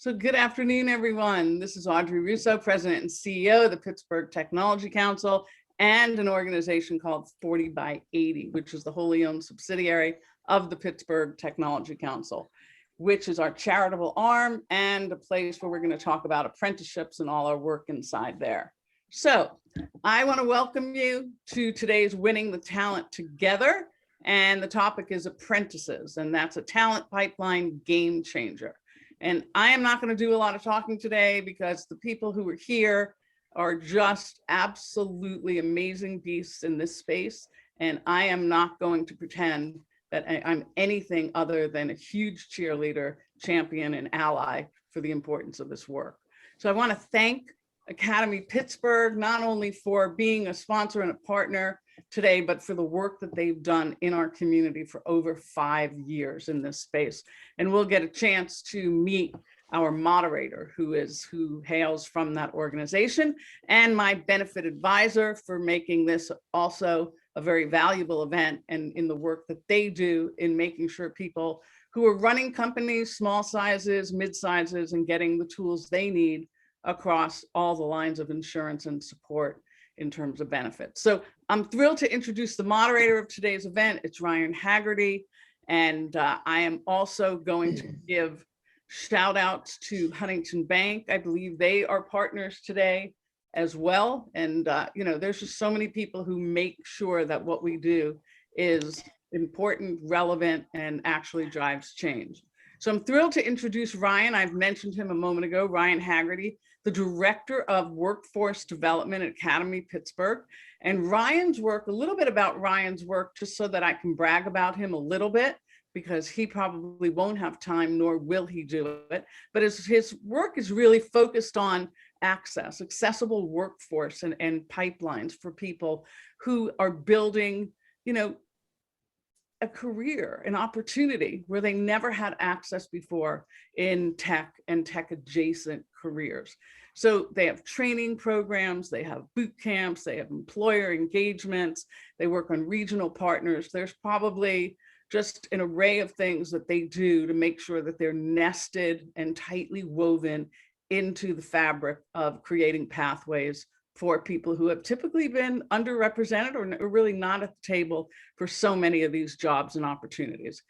So good afternoon, everyone. This is Audrey Russo, President and CEO of the Pittsburgh Technology Council and an organization called 40 by 80, which is the wholly owned subsidiary of the Pittsburgh Technology Council, which is our charitable arm and a place where we're going to talk about apprenticeships and all our work inside there. So I want to welcome you to today's Winning the Talent Together. And the topic is apprentices, and that's a talent pipeline game changer. And I am not going to do a lot of talking today because the people who are here are just absolutely amazing beasts in this space. And I am not going to pretend that I'm anything other than a huge cheerleader, champion, and ally for the importance of this work. So I want to thank Academy Pittsburgh, not only for being a sponsor and a partner today, but for the work that they've done in our community for over 5 years in this space. And we'll get a chance to meet our moderator who hails from that organization, and my benefit advisor for making this also a very valuable event, and in the work that they do in making sure people who are running companies, small sizes, mid sizes, and getting the tools they need across all the lines of insurance and support in terms of benefits. So I'm thrilled to introduce the moderator of today's event. It's Ryan Haggerty. And I am also going to give shout outs to Huntington Bank. I believe they are partners today as well. And there's just so many people who make sure that what we do is important, relevant, and actually drives change. So I'm thrilled to introduce Ryan. I've mentioned him a moment ago, Ryan Haggerty, the Director of Workforce Development at Academy Pittsburgh. And Ryan's work, a little bit about Ryan's work, just so that I can brag about him a little bit, because he probably won't have time, nor will he do it. But his work is really focused on accessible workforce and pipelines for people who are building, a career, an opportunity where they never had access before in tech and tech adjacent careers. So they have training programs, they have boot camps, they have employer engagements, they work on regional partners. There's probably just an array of things that they do to make sure that they're nested and tightly woven into the fabric of creating pathways for people who have typically been underrepresented or really not at the table for so many of these jobs and opportunities.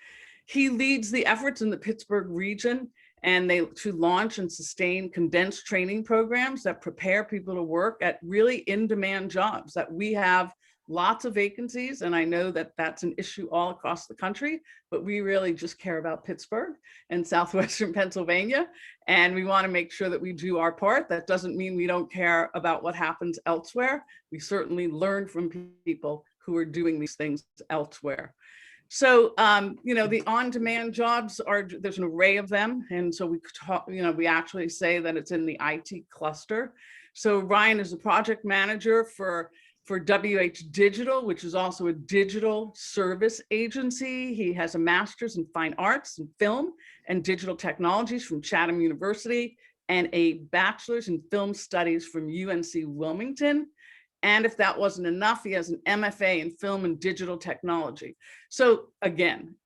He leads the efforts in the Pittsburgh region to launch and sustain condensed training programs that prepare people to work at really in-demand jobs that we have lots of vacancies. And I know that that's an issue all across the country, but we really just care about Pittsburgh and Southwestern Pennsylvania. And we want to make sure that we do our part. That doesn't mean we don't care about what happens elsewhere. We certainly learn from people who are doing these things elsewhere. So, the on-demand jobs there's an array of them. And so we actually say that it's in the IT cluster. So Ryan is a project manager for WH Digital, which is also a digital service agency. He has a master's in fine arts and film and digital technologies from Chatham University and a bachelor's in film studies from UNC Wilmington. And if that wasn't enough, he has an MFA in film and digital technology. So again,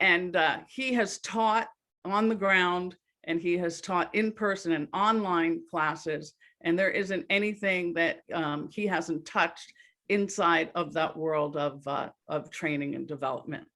he has taught on the ground, and he has taught in person and online classes. And there isn't anything that he hasn't touched inside of that world of training and development.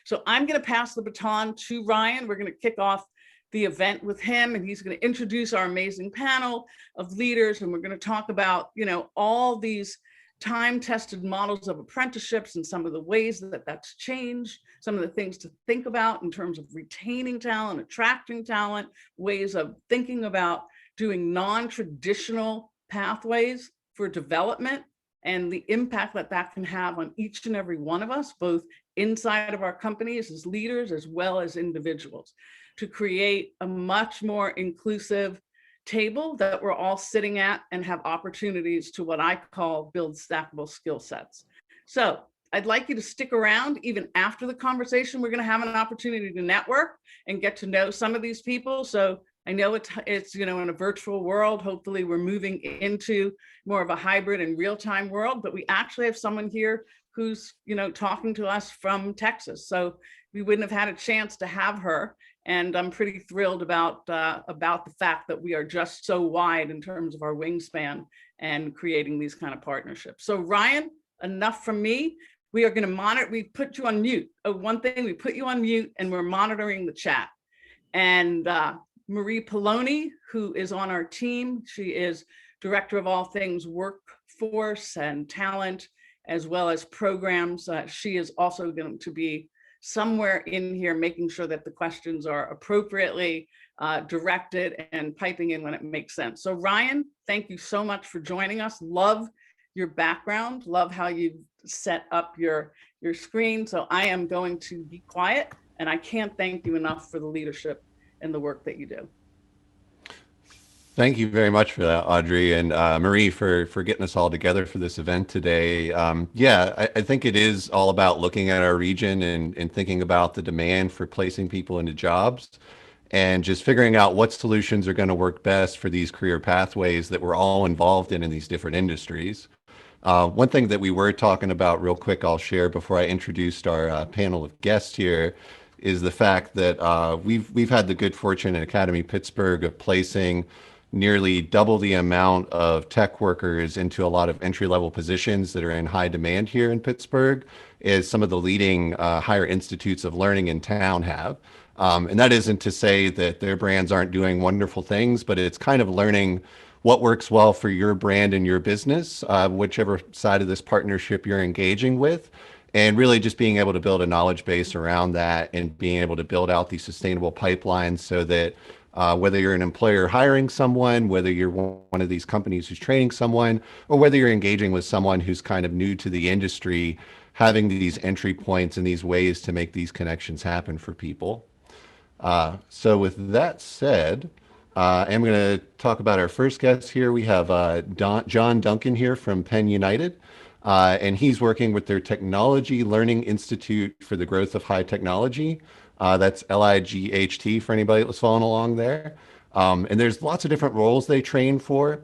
So I'm going to pass the baton to Ryan. We're going to kick off the event with him, and he's going to introduce our amazing panel of leaders. And we're going to talk about, all these time-tested models of apprenticeships and some of the ways that that's changed, some of the things to think about in terms of retaining talent, attracting talent, ways of thinking about doing non-traditional pathways for development, and the impact that that can have on each and every one of us, both inside of our companies as leaders, as well as individuals, to create a much more inclusive table that we're all sitting at and have opportunities to what I call build stackable skill sets. So I'd like you to stick around even after the conversation. We're going to have an opportunity to network and get to know some of these people. So I know it's in a virtual world. Hopefully we're moving into more of a hybrid and real-time world, but we actually have someone here who's talking to us from Texas. So we wouldn't have had a chance to have her And I'm pretty thrilled about the fact that we are just so wide in terms of our wingspan and creating these kind of partnerships. So Ryan, enough from me. We are going to monitor. We put you on mute. Oh, one thing, we put you on mute and we're monitoring the chat. And Marie Poloni, who is on our team, she is Director of all things workforce and talent, as well as programs. She is also going to be somewhere in here making sure that the questions are appropriately directed and piping in when it makes sense. So Ryan, thank you so much for joining us. Love your background, love how you set up your screen. So I am going to be quiet, and I can't thank you enough for the leadership and the work that you do. Thank you very much for that, Audrey, and Marie for getting us all together for this event today. Yeah, I think it is all about looking at our region and thinking about the demand for placing people into jobs and just figuring out what solutions are going to work best for these career pathways that we're all involved in these different industries. One thing that we were talking about real quick, I'll share before I introduced our panel of guests here, is the fact that we've had the good fortune in Academy Pittsburgh of placing nearly double the amount of tech workers into a lot of entry-level positions that are in high demand here in Pittsburgh, as some of the leading higher institutes of learning in town have. And that isn't to say that their brands aren't doing wonderful things, but it's kind of learning what works well for your brand and your business, whichever side of this partnership you're engaging with, and really just being able to build a knowledge base around that and being able to build out these sustainable pipelines so that whether you're an employer hiring someone, whether you're one of these companies who's training someone, or whether you're engaging with someone who's kind of new to the industry, having these entry points and these ways to make these connections happen for people. So with that said, I'm going to talk about our first guest here. We have John Duncan here from Penn United, and he's working with their Technology Learning Institute for the Growth of High Technology. That's LIGHT for anybody that was following along there. And there's lots of different roles they train for,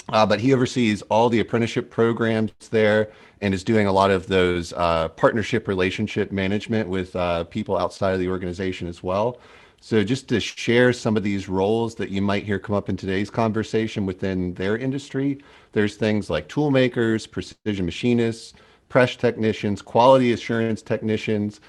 but he oversees all the apprenticeship programs there and is doing a lot of those partnership relationship management with people outside of the organization as well. So just to share some of these roles that you might hear come up in today's conversation within their industry, there's things like tool makers, precision machinists, press technicians, quality assurance technicians,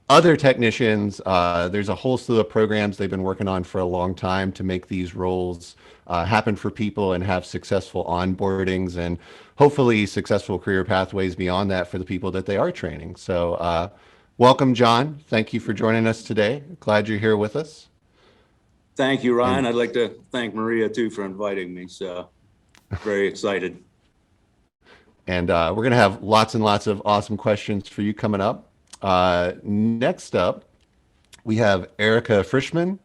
other technicians. There's a whole slew of programs they've been working on for a long time to make these roles happen for people and have successful onboardings and hopefully successful career pathways beyond that for the people that they are training. So welcome, John. Thank you for joining us today. Glad you're here with us. Thank you, Ryan. I'd like to thank Maria too for inviting me. So very excited. And we're going to have lots and lots of awesome questions for you coming up. Next up, we have Erica Frishman.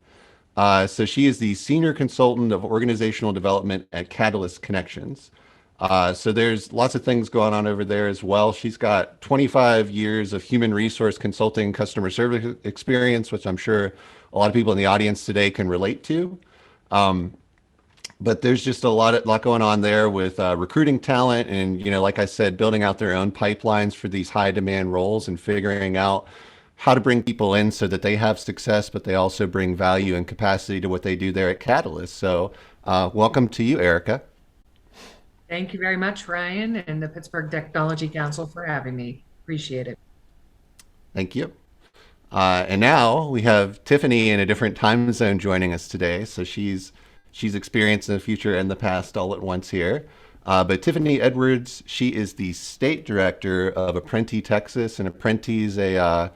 So she is the Senior Consultant of Organizational Development at Catalyst Connections. So there's lots of things going on over there as well. She's got 25 years of human resource consulting customer service experience, which I'm sure a lot of people in the audience today can relate to. But there's just a lot going on there with recruiting talent and, you know, like I said, building out their own pipelines for these high demand roles and figuring out how to bring people in so that they have success, but they also bring value and capacity to what they do there at Catalyst. So welcome to you, Erica. Thank you very much, Ryan, and the Pittsburgh Technology Council for having me. Appreciate it. Thank you. And now we have Tiffany in a different time zone joining us today. So she's experienced in the future and the past all at once here. But Tiffany Edwards, she is the state director of Apprenti Texas, and Apprenti is a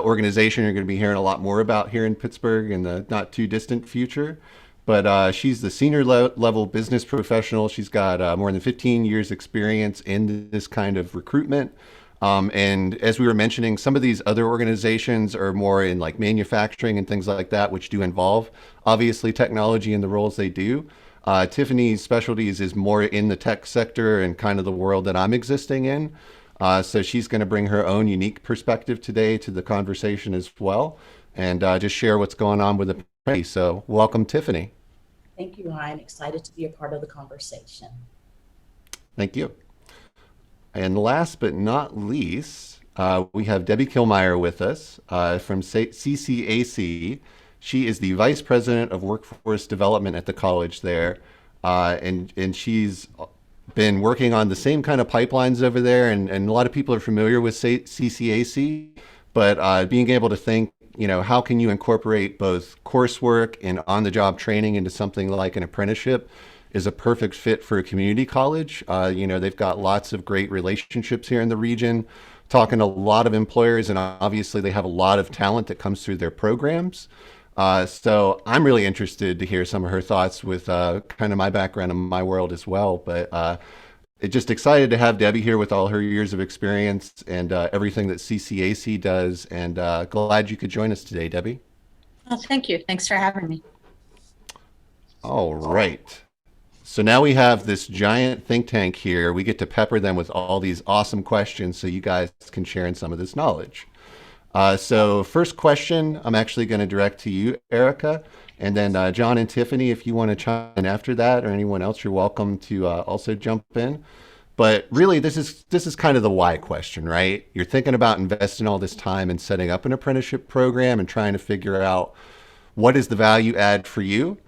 organization you're going to be hearing a lot more about here in Pittsburgh in the not too distant future. But she's the senior level business professional. She's got more than 15 years experience in this kind of recruitment. And as we were mentioning, some of these other organizations are more in like manufacturing and things like that, which do involve obviously technology in the roles they do. Tiffany's specialties is more in the tech sector and kind of the world that I'm existing in. So she's going to bring her own unique perspective today to the conversation as well, and just share what's going on with Apprenti. So welcome, Tiffany. Thank you, Ryan. Excited to be a part of the conversation. Thank you. And last but not least, We have Debbie Killmeyer with us from CCAC. She is the Vice President of Workforce Development at the college there. And she's been working on the same kind of pipelines over there. And a lot of people are familiar with CCAC, but being able to think, how can you incorporate both coursework and on-the-job training into something like an apprenticeship is a perfect fit for a community college. They've got lots of great relationships here in the region, talking to a lot of employers, and obviously they have a lot of talent that comes through their programs. So I'm really interested to hear some of her thoughts with kind of my background and my world as well. But just excited to have Debbie here with all her years of experience and everything that CCAC does. And glad you could join us today, Debbie. Well, thank you. Thanks for having me. All right. So now we have this giant think tank here. We get to pepper them with all these awesome questions so you guys can share in some of this knowledge. So first question, I'm actually going to direct to you, Erica, and then John and Tiffany, if you want to chime in after that, or anyone else, you're welcome to also jump in. But really, this is kind of the why question, right? You're thinking about investing all this time in setting up an apprenticeship program and trying to figure out what is the value add for you,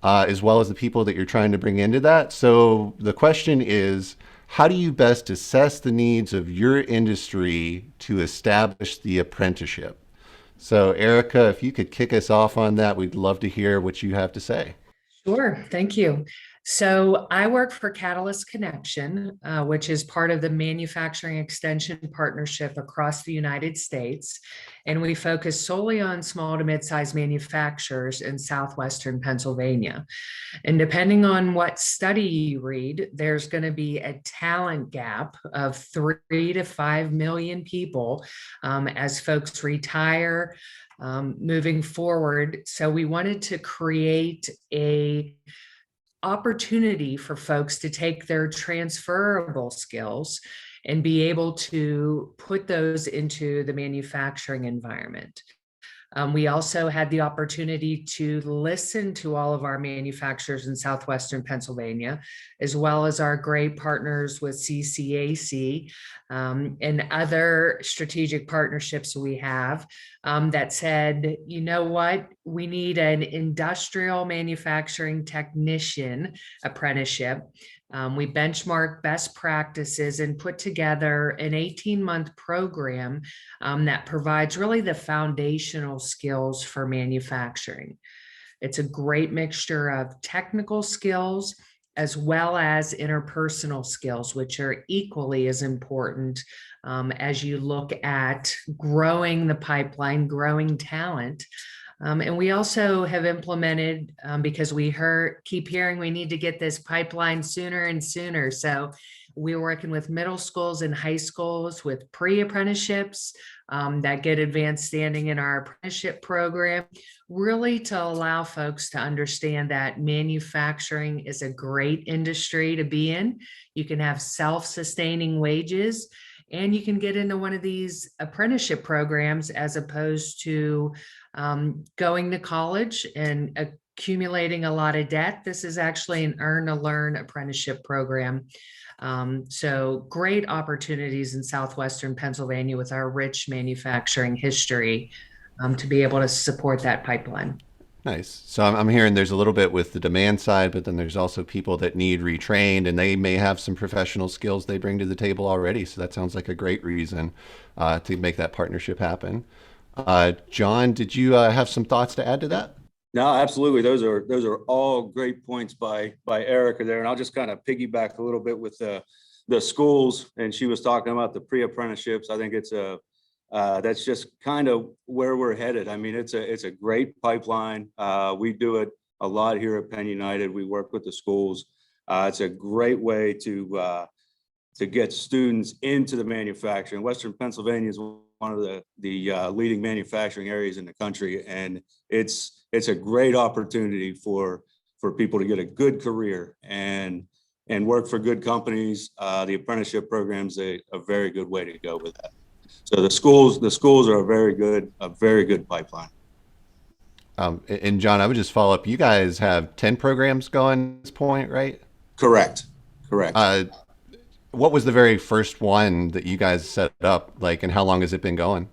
as well as the people that you're trying to bring into that. So the question is, how do you best assess the needs of your industry to establish the apprenticeship? So Erica, if you could kick us off on that, we'd love to hear what you have to say. Sure, thank you. So I work for Catalyst Connection, which is part of the Manufacturing Extension Partnership across the United States. And we focus solely on small to mid-sized manufacturers in southwestern Pennsylvania. And depending on what study you read, there's going to be a talent gap of 3 to 5 million people as folks retire moving forward. So we wanted to create a opportunity for folks to take their transferable skills and be able to put those into the manufacturing environment. We also had the opportunity to listen to all of our manufacturers in southwestern Pennsylvania, as well as our great partners with CCAC and other strategic partnerships we have that said, you know what, we need an industrial manufacturing technician apprenticeship. We benchmarked best practices and put together an 18-month program that provides really the foundational skills for manufacturing. It's a great mixture of technical skills as well as interpersonal skills, which are equally as important as you look at growing the pipeline, growing talent. And we also have implemented, because we keep hearing we need to get this pipeline sooner and sooner. So we're working with middle schools and high schools with pre-apprenticeships that get advanced standing in our apprenticeship program, really to allow folks to understand that manufacturing is a great industry to be in. You can have self-sustaining wages, and you can get into one of these apprenticeship programs as opposed to going to college and accumulating a lot of debt. This is actually an earn-to-learn apprenticeship program. So great opportunities in southwestern Pennsylvania with our rich manufacturing history to be able to support that pipeline. Nice. So I'm hearing there's a little bit with the demand side, but then there's also people that need retrained, and they may have some professional skills they bring to the table already. So that sounds like a great reason to make that partnership happen. John, did you have some thoughts to add to that? No, absolutely. Those are all great points by Erica there. And I'll just kind of piggyback a little bit with the schools. And she was talking about the pre-apprenticeships. I think that's just kind of where we're headed. I mean, it's a great pipeline. We do it a lot here at Penn United. We work with the schools. It's a great way to get students into the manufacturing. Western Pennsylvania is one of the leading manufacturing areas in the country, and it's a great opportunity for people to get a good career and work for good companies. The apprenticeship program's a very good way to go with that. So the schools are a very good pipeline. And John, I would just follow up. You guys have 10 programs going at this point, right? Correct. what was the very first one that you guys set up, like, and how long has it been going?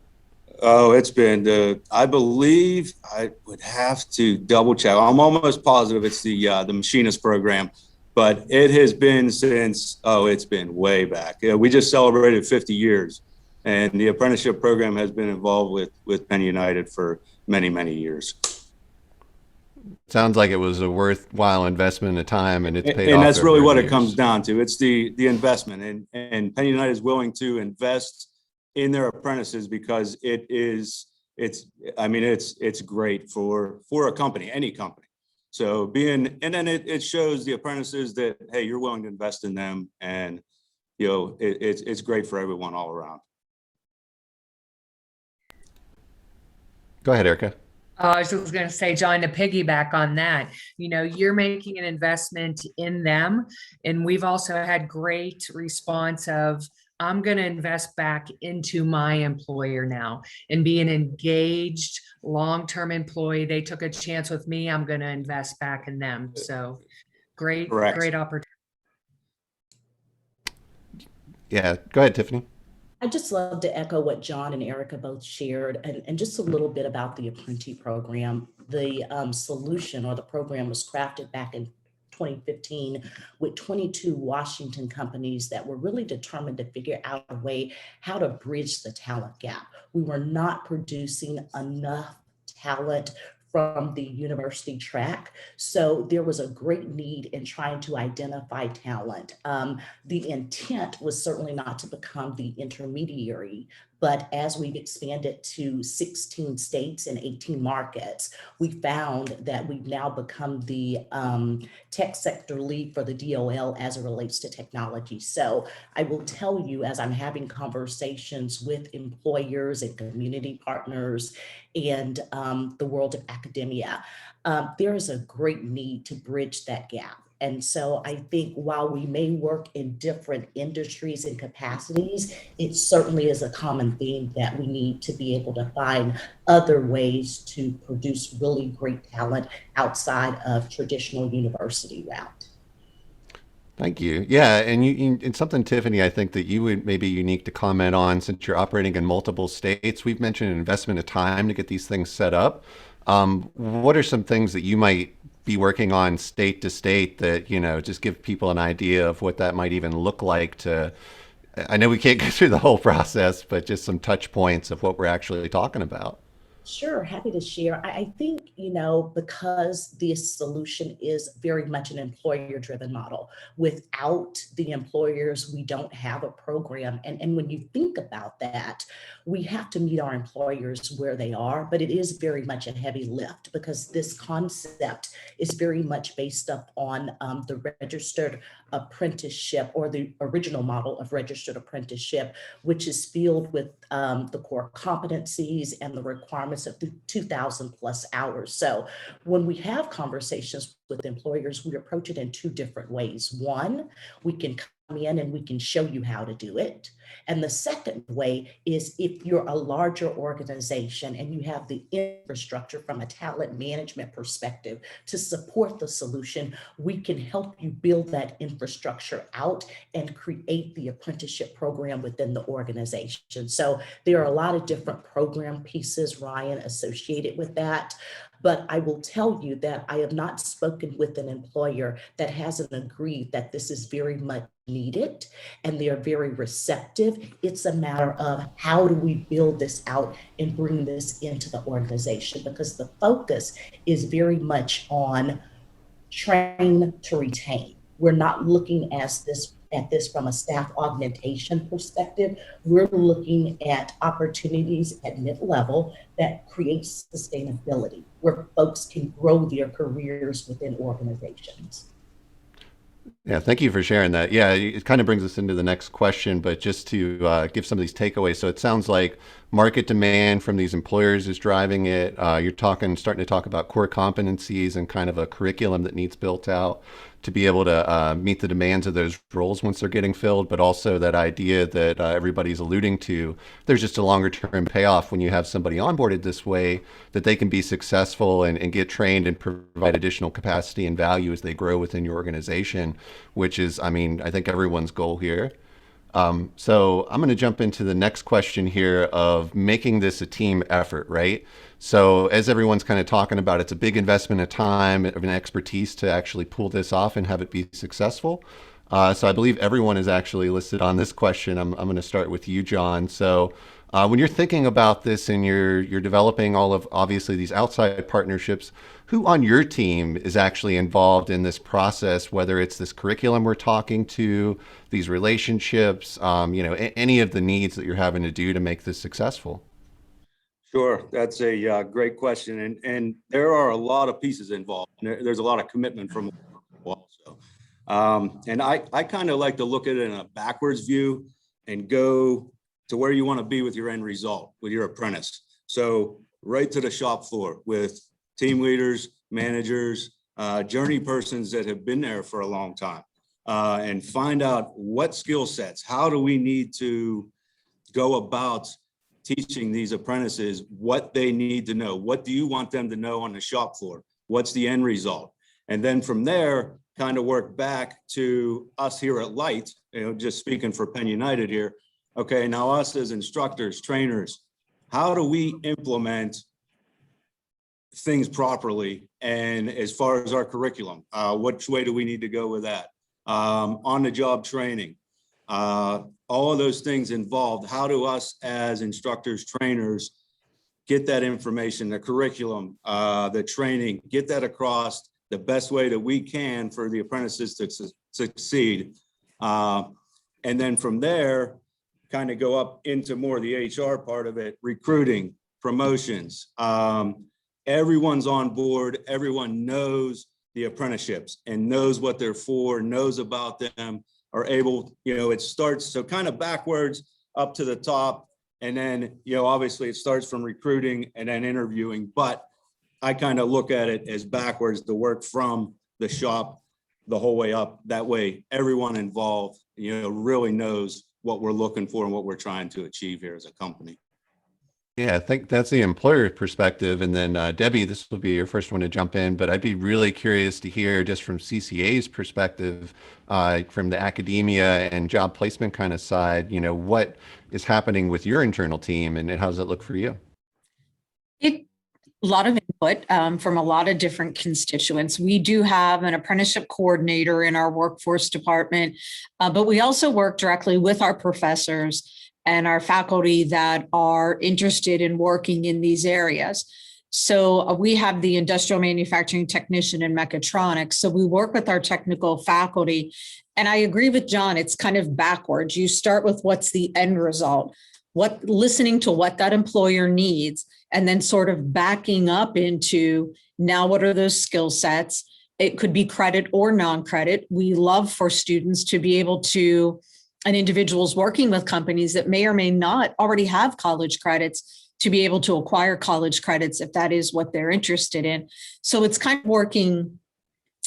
Oh, it's been I believe I would have to double check. I'm almost positive it's the machinist program, but it has been since, oh, it's been way back. Yeah, we just celebrated 50 years, and the apprenticeship program has been involved with Penn United for many, many years. Sounds like it was a worthwhile investment of time, and it's paid And off that's really over what it years. comes down to. It's the investment, and Penn United is willing to invest in their apprentices because it's great for a company, any company. So and then it shows the apprentices that, hey, you're willing to invest in them, and it's great for everyone all around. Go ahead, Erica. I was just going to say, John, to piggyback on that, you're making an investment in them. And we've also had great response of, I'm going to invest back into my employer now and be an engaged long-term employee. They took a chance with me. I'm going to invest back in them. So Correct. great opportunity. Yeah, go ahead, Tiffany. I just love to echo what John and Erica both shared, and just a little bit about the Apprentice program. The solution or the program was crafted back in 2015 with 22 Washington companies that were really determined to figure out a way how to bridge the talent gap. We were not producing enough talent from the university track. So there was a great need in trying to identify talent. The intent was certainly not to become the intermediary, but as we've expanded to 16 states and 18 markets, we found that we've now become the tech sector lead for the DOL as it relates to technology. So I will tell you, as I'm having conversations with employers and community partners and the world of academia, there is a great need to bridge that gap. And so I think while we may work in different industries and capacities, it certainly is a common theme that we need to be able to find other ways to produce really great talent outside of traditional university route. Thank you. Yeah, and it's something, Tiffany, I think that you would maybe unique to comment on since you're operating in multiple states. We've mentioned an investment of time to get these things set up. What are some things that you might be working on state to state that, just give people an idea of what that might even look like I know we can't go through the whole process, but just some touch points of what we're actually talking about. Sure, happy to share. I think, because this solution is very much an employer-driven model. Without the employers, we don't have a program. And when you think about that, we have to meet our employers where they are, but it is very much a heavy lift because this concept is very much based up on the registered apprenticeship or the original model of registered apprenticeship, which is filled with the core competencies and the requirements of the 2,000 plus hours. So when we have conversations with employers, we approach it in two different ways. One, we can come in and we can show you how to do it. And the second way is if you're a larger organization and you have the infrastructure from a talent management perspective to support the solution, we can help you build that infrastructure out and create the apprenticeship program within the organization. So there are a lot of different program pieces, Ryan, associated with that. But I will tell you that I have not spoken with an employer that hasn't agreed that this is very much needed and they are very receptive. It's a matter of how do we build this out and bring this into the organization, because the focus is very much on train to retain. We're not looking at this from a staff augmentation perspective. We're looking at opportunities at mid-level that create sustainability, where folks can grow their careers within organizations. Yeah, thank you for sharing that. Yeah, it kind of brings us into the next question, but just to give some of these takeaways. So it sounds like market demand from these employers is driving it. You're starting to talk about core competencies and kind of a curriculum that needs built out to be able to meet the demands of those roles once they're getting filled, but also that idea that everybody's alluding to, there's just a longer term payoff when you have somebody onboarded this way, that they can be successful and get trained and provide additional capacity and value as they grow within your organization, which is, I think everyone's goal here. So I'm going to jump into the next question here of making this a team effort, right? So as everyone's kind of talking about, it's a big investment of time, of an expertise to actually pull this off and have it be successful. So I believe everyone is actually listed on this question. I'm going to start with you, John. So when you're thinking about this and you're developing all of obviously these outside partnerships, who on your team is actually involved in this process, whether it's this curriculum we're talking to, these relationships, any of the needs that you're having to do to make this successful? Sure, that's a great question, and there are a lot of pieces involved. There's a lot of commitment from also, and I kind of like to look at it in a backwards view and go to where you want to be with your end result with your apprentice. So right to the shop floor with team leaders, managers, journey persons that have been there for a long time, and find out what skill sets, how do we need to go about teaching these apprentices what they need to know. What do you want them to know on the shop floor? What's the end result? And then from there, kind of work back to us here at Light, just speaking for Penn United here. Okay, now us as instructors, trainers, how do we implement things properly? And as far as our curriculum, which way do we need to go with that? On the job training, all of those things involved. How do us as instructors, trainers, get that information, the curriculum, the training, get that across the best way that we can for the apprentices to succeed? And then from there, kind of go up into more of the HR part of it, recruiting, promotions. Everyone's on board. Everyone knows the apprenticeships and knows what they're for, knows about them, are able, it starts, so kind of backwards up to the top. And then, obviously it starts from recruiting and then interviewing, but I kind of look at it as backwards, the work from the shop the whole way up. That way, everyone involved, really knows what we're looking for and what we're trying to achieve here as a company. Yeah, I think that's the employer perspective. And then Debbie, this will be your first one to jump in, but I'd be really curious to hear just from CCA's perspective, from the academia and job placement kind of side, what is happening with your internal team and how does it look for you? A lot of input from a lot of different constituents. We do have an apprenticeship coordinator in our workforce department, but we also work directly with our professors and our faculty that are interested in working in these areas. So we have the industrial manufacturing technician and mechatronics. So we work with our technical faculty. And I agree with John, it's kind of backwards. You start with what's the end result, listening to what that employer needs, and then sort of backing up into now what are those skill sets? It could be credit or non-credit. We love for students to be able to, and individuals working with companies that may or may not already have college credits, to be able to acquire college credits if that is what they're interested in. So it's kind of working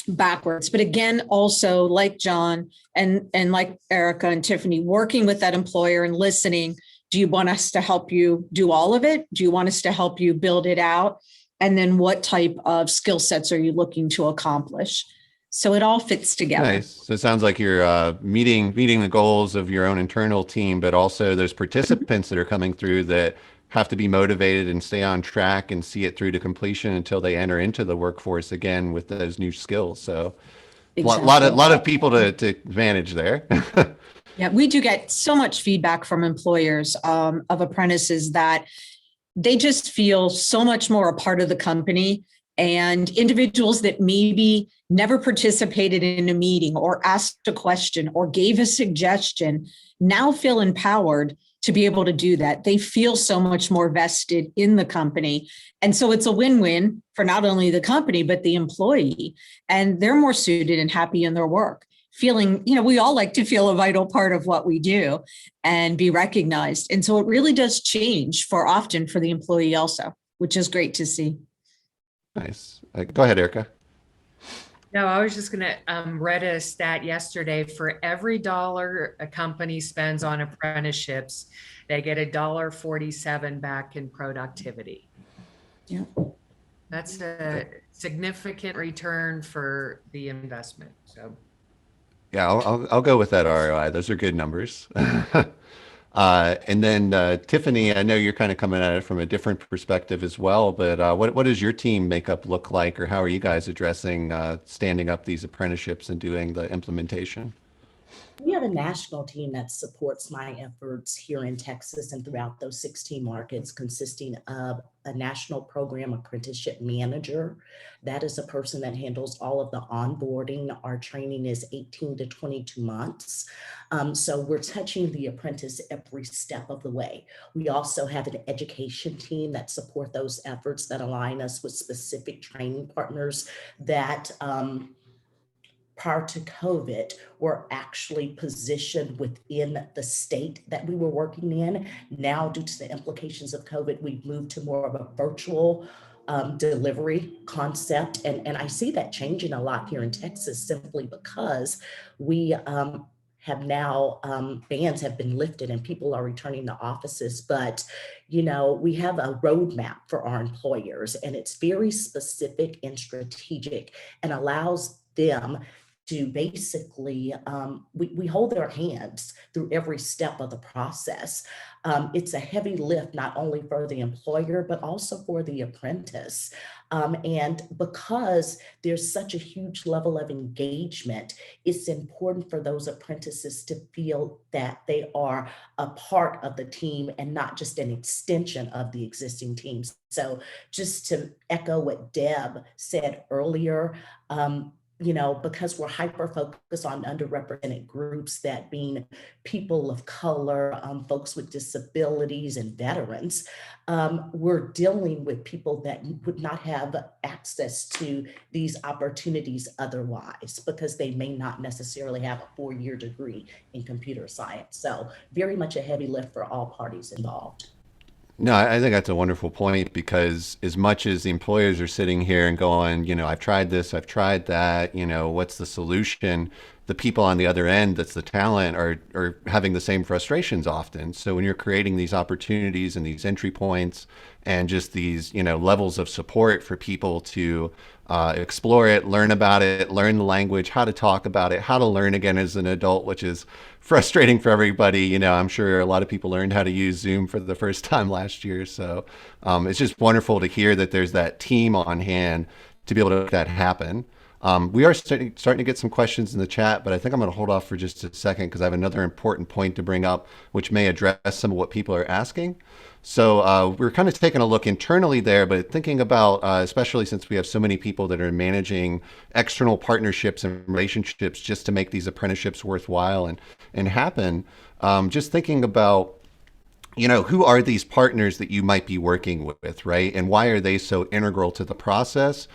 backwards. But again, also like John and like Erica and Tiffany, working with that employer and listening. Do you want us to help you do all of it? Do you want us to help you build it out? And then what type of skill sets are you looking to accomplish? So it all fits together. Nice. So it sounds like you're meeting the goals of your own internal team, but also those participants that are coming through that have to be motivated and stay on track and see it through to completion until they enter into the workforce again with those new skills. So Exactly. a lot of people to manage there. Yeah, we do get so much feedback from employers of apprentices that they just feel so much more a part of the company, and individuals that maybe never participated in a meeting or asked a question or gave a suggestion now feel empowered to be able to do that. They feel so much more vested in the company. And so it's a win-win for not only the company, but the employee. And they're more suited and happy in their work. Feeling, we all like to feel a vital part of what we do and be recognized. And so it really does change for the employee also, which is great to see. Nice. Go ahead, Erica. No, I was just going to read a stat yesterday. For every dollar a company spends on apprenticeships, they get $1.47 back in productivity. Yeah. That's a significant return for the investment. So Yeah, I'll go with that ROI. Those are good numbers. And then Tiffany, I know you're kind of coming at it from a different perspective as well, but what does your team makeup look like, or how are you guys addressing standing up these apprenticeships and doing the implementation? We have a national team that supports my efforts here in Texas and throughout those 16 markets, consisting of a national program apprenticeship manager. That is a person that handles all of the onboarding. Our training is 18 to 22 months. So we're touching the apprentice every step of the way. We also have an education team that support those efforts, that align us with specific training partners that prior to COVID were actually positioned within the state that we were working in. Now, due to the implications of COVID, we've moved to more of a virtual delivery concept. And I see that changing a lot here in Texas, simply because we have now, bans have been lifted and people are returning to offices. But, we have a roadmap for our employers, and it's very specific and strategic, and allows them to basically, we hold their hands through every step of the process. It's a heavy lift, not only for the employer, but also for the apprentice. And because there's such a huge level of engagement, it's important for those apprentices to feel that they are a part of the team and not just an extension of the existing teams. So just to echo what Deb said earlier, because we're hyper focused on underrepresented groups, that being people of color, folks with disabilities, and veterans, we're dealing with people that would not have access to these opportunities otherwise, because they may not necessarily have a 4-year degree in computer science. So very much a heavy lift for all parties involved. No, I think that's a wonderful point, because as much as the employers are sitting here and going, I've tried this, I've tried that, what's the solution? The people on the other end, that's the talent, are having the same frustrations often. So when you're creating these opportunities and these entry points and just these, levels of support for people to explore it, learn about it, learn the language, how to talk about it, how to learn again as an adult, which is frustrating for everybody. I'm sure a lot of people learned how to use Zoom for the first time last year. So it's just wonderful to hear that there's that team on hand to be able to make that happen. We are starting to get some questions in the chat, but I think I'm going to hold off for just a second, because I have another important point to bring up, which may address some of what people are asking. So we're kind of taking a look internally there, but thinking about, especially since we have so many people that are managing external partnerships and relationships just to make these apprenticeships worthwhile and happen, just thinking about, who are these partners that you might be working with, right? And why are they so integral to the process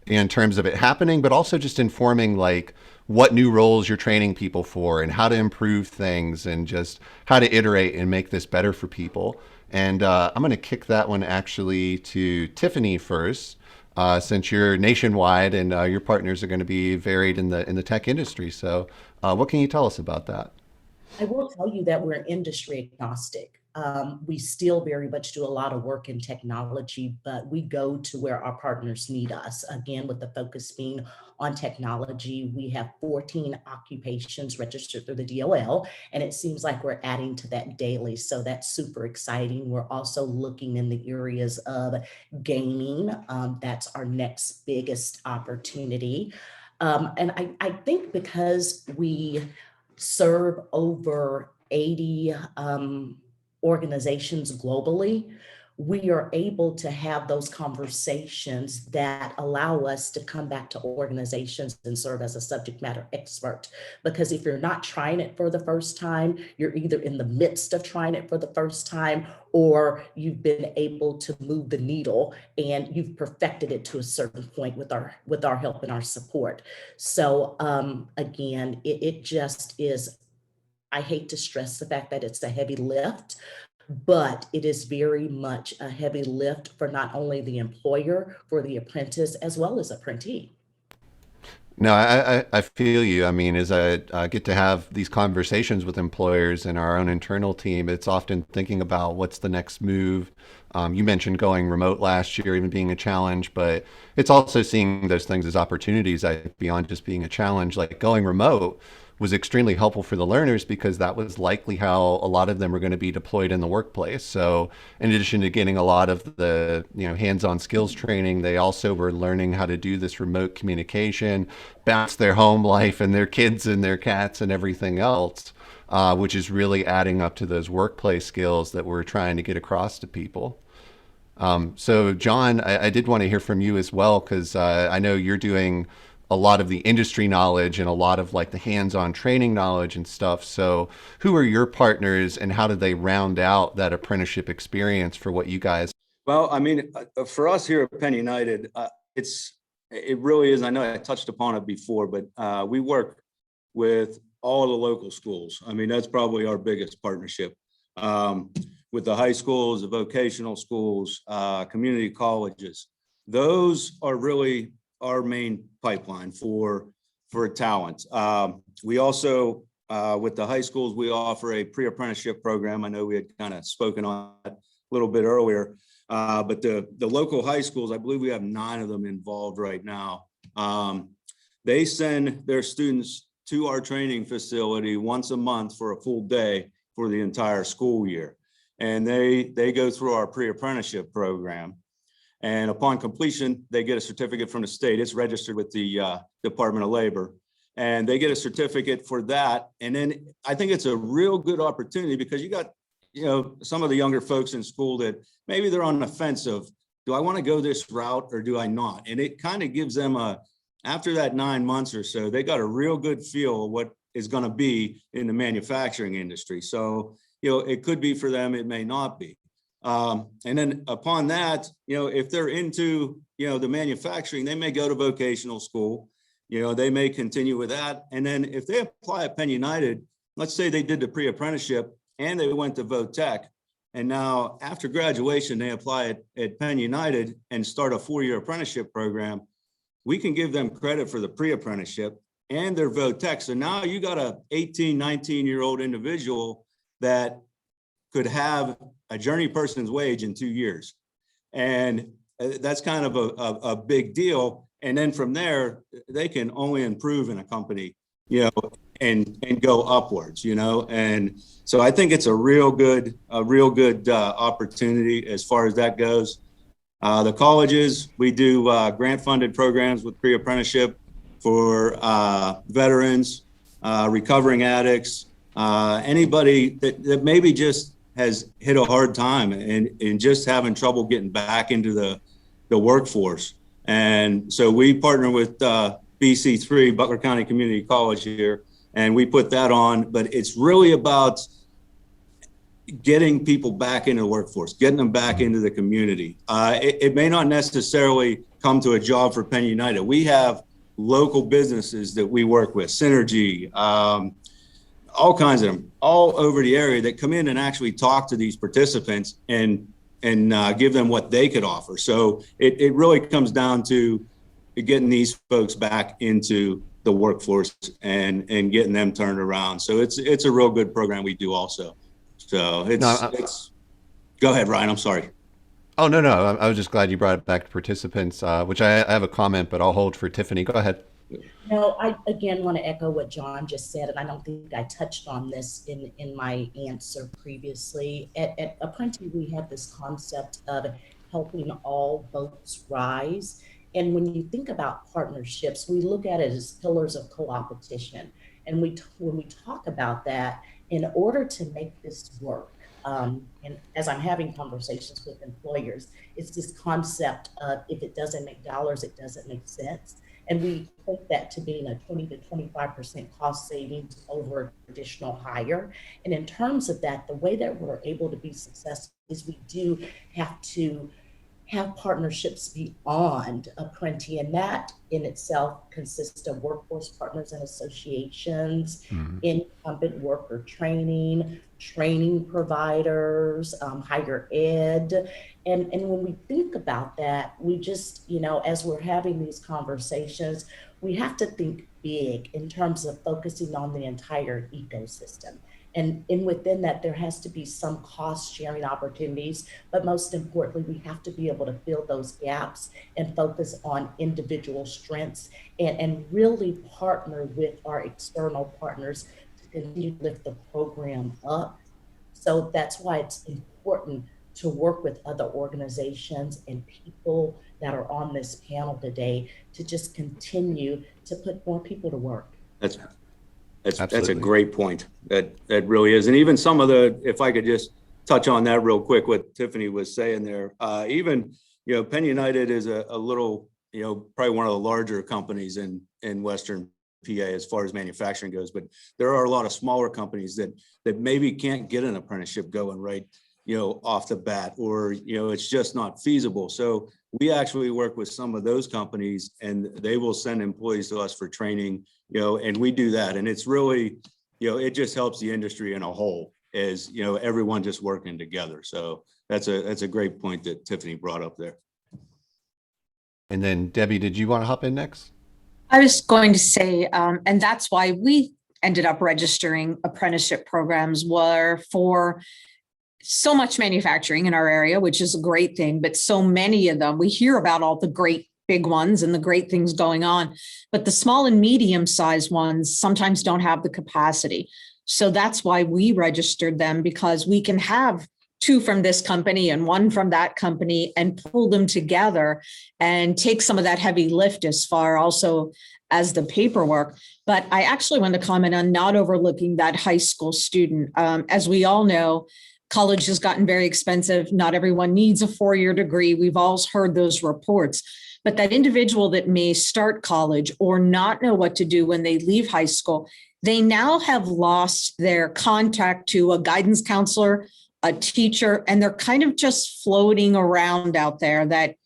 in terms of it happening, but also just informing like what new roles you're training people for and how to improve things and just how to iterate and make this better for people. And I'm going to kick that one actually to Tiffany first, since you're nationwide and your partners are going to be varied in the tech industry. So what can you tell us about that? I will tell you that we're industry agnostic. We still very much do a lot of work in technology, but we go to where our partners need us. Again, with the focus being on technology, we have 14 occupations registered through the DOL, and it seems like we're adding to that daily. So that's super exciting. We're also looking in the areas of gaming. That's our next biggest opportunity. And I think because we serve over 80 organizations globally, we are able to have those conversations that allow us to come back to organizations and serve as a subject matter expert. Because if you're not trying it for the first time, you're either in the midst of trying it for the first time, or you've been able to move the needle and you've perfected it to a certain point with our help and our support. So again, it just is, I hate to stress the fact that it's a heavy lift, but it is very much a heavy lift for not only the employer, for the apprentice, as well as apprentice. No, I feel you. I mean, as I get to have these conversations with employers and our own internal team, it's often thinking about what's the next move. You mentioned going remote last year, even being a challenge, but it's also seeing those things as opportunities, beyond just being a challenge. Like going remote was extremely helpful for the learners because that was likely how a lot of them were going to be deployed in the workplace. So in addition to getting a lot of the hands-on skills training, they also were learning how to do this remote communication, balance their home life and their kids and their cats and everything else, which is really adding up to those workplace skills that we're trying to get across to people. So John, I did want to hear from you as well, because I know you're doing a lot of the industry knowledge and a lot of like the hands-on training knowledge and stuff. So who are your partners and how did they round out that apprenticeship experience for what you guys? Well, I mean, for us here at Penn United, it really is. I know I touched upon it before, but we work with all the local schools. I mean, that's probably our biggest partnership. With the high schools, the vocational schools, community colleges. Those are really our main pipeline for talent. We also, with the high schools, we offer a pre-apprenticeship program. I know we had kind of spoken on that a little bit earlier, but the local high schools, I believe we have 9 of them involved right now. They send their students to our training facility once a month for a full day for the entire school year. And they go through our pre-apprenticeship program. And upon completion, they get a certificate from the state. It's registered with the Department of Labor. And they get a certificate for that. And then I think it's a real good opportunity because you got, some of the younger folks in school that maybe they're on the fence of, do I want to go this route or do I not? And it kind of gives them after that 9 months or so, they got a real good feel of what is going to be in the manufacturing industry. So, it could be for them, it may not be. And then upon that, if they're into, the manufacturing, they may go to vocational school, they may continue with that. And then if they apply at Penn United, let's say they did the pre-apprenticeship and they went to VoTech, and now after graduation, they apply at Penn United and start a 4-year apprenticeship program, we can give them credit for the pre-apprenticeship and their VoTech. So now you got a 18, 19-year-old individual that could have a journey person's wage in 2 years. And that's kind of a big deal. And then from there, they can only improve in a company, and go upwards, And so I think it's a real good opportunity as far as that goes. The colleges, we do grant funded programs with pre-apprenticeship for veterans, recovering addicts, anybody that maybe just has hit a hard time and just having trouble getting back into the workforce. And so we partner with BC3, Butler County Community College here, and we put that on, but it's really about getting people back into the workforce, getting them back into the community. It may not necessarily come to a job for Penn United. We have local businesses that we work with, Synergy, all kinds of them, all over the area that come in and actually talk to these participants and give them what they could offer. So it really comes down to getting these folks back into the workforce and getting them turned around. So it's a real good program we do also. So it's go ahead, Ryan. I'm sorry. Oh, no. I was just glad you brought it back to participants, which I have a comment, but I'll hold for Tiffany. Go ahead. No, I again want to echo what John just said, and I don't think I touched on this in my answer previously. At Apprenti, we have this concept of helping all boats rise. And when you think about partnerships, we look at it as pillars of co-opetition. And when we talk about that, in order to make this work, and as I'm having conversations with employers, it's this concept of if it doesn't make dollars, it doesn't make sense. And we hope that to being a 20 to 25% cost savings over additional hire. And in terms of that, the way that we're able to be successful is we do have to have partnerships beyond Apprenti, and that in itself consists of workforce partners and associations, incumbent worker training providers, higher ed. And when we think about that, we just, as we're having these conversations, we have to think big in terms of focusing on the entire ecosystem. And within that, there has to be some cost sharing opportunities, but most importantly, we have to be able to fill those gaps and focus on individual strengths and really partner with our external partners to continue to lift the program up. So that's why it's important to work with other organizations and people that are on this panel today to just continue to put more people to work. That's a Absolutely. great point. That really is. And even some of the, if I could just touch on that real quick, what Tiffany was saying there, even, Penn United is a little, probably one of the larger companies in Western PA as far as manufacturing goes, but there are a lot of smaller companies that maybe can't get an apprenticeship going right, off the bat, or, it's just not feasible. So we actually work with some of those companies and they will send employees to us for training, and we do that. And it's really, it just helps the industry in a whole as, everyone just working together. So that's a great point that Tiffany brought up there. And then Debbie, did you want to hop in next? I was going to say, and that's why we ended up registering apprenticeship programs were for so much manufacturing in our area, which is a great thing, but so many of them, we hear about all the great big ones and the great things going on, but the small and medium-sized ones sometimes don't have the capacity. So that's why we registered them, because we can have 2 from this company and 1 from that company and pull them together and take some of that heavy lift as far also as the paperwork. But I actually want to comment on not overlooking that high school student. As we all know, college has gotten very expensive. Not everyone needs a 4-year degree. We've all heard those reports. But that individual that may start college or not know what to do when they leave high school, they now have lost their contact to a guidance counselor, a teacher, and they're kind of just floating around out there, that